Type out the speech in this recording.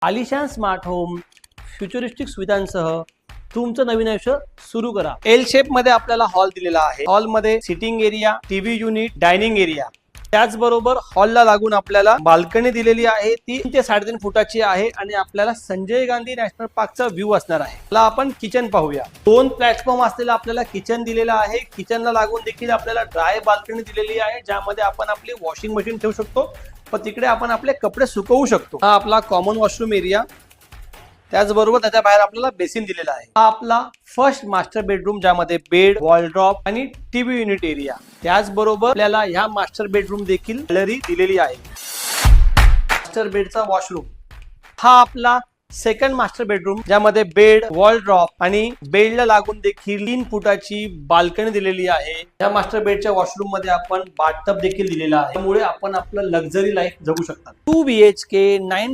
आलिशान smart home futuristic सुविधांसह तुमचं नवीन आयुष्य सुरू करा। एल शेप मध्ये आपल्याला हॉल दिलेला आहे। हॉल मध्ये sitting area, TV unit, dining area, त्याचबरोबर हॉलला लागून आपल्याला बाल्कनी दिलेली आहे। 3 ते 3.5 फुटाची आहे आणि आपल्याला संजय गांधी नॅशनल पार्कचा व्ह्यू असणार आहे। मला आपण किचन पाहूया। 2 प्लॅटफॉर्म असलेला आपल्याला किचन दिलेला आहे। किचनला लागून देखील आपल्याला ड्राय बाल्कनी दिलेली आहे, ज्यामध्ये आपण आपली वॉशिंग मशीन ठेवू शकतो व तिकडे आपण आपले कपडे सुकवू शकतो। हा आपला कॉमन वॉशरूम एरिया, त्याचबरोबर त्याच्या बाहेर आपल्याला बेसिन दिलेला आहे। हा आपला फर्स्ट मास्टर बेडरूम, ज्यामध्ये बेड, वॉलड्रॉप आणि टीव्ही युनिट एरिया, त्याचबरोबर आपल्याला ह्या मास्टर बेडरूम देखील गॅलरी दिलेली आहे। मास्टर बेडचा वॉशरूम हा आपला सेकंड मास्टर बेडरूम, ज्यामध्ये बेड, वॉलड्रॉप आणि बेडला लागून देखील 3 फुटाची बाल्कनी दिलेली आहे। या मास्टर बेडच्या वॉशरूम मध्ये आपण बाथटब देखील दिलेला आहे, त्यामुळे आपण आपलं लक्झरी लाईफ जगू शकता। 2 BHK 9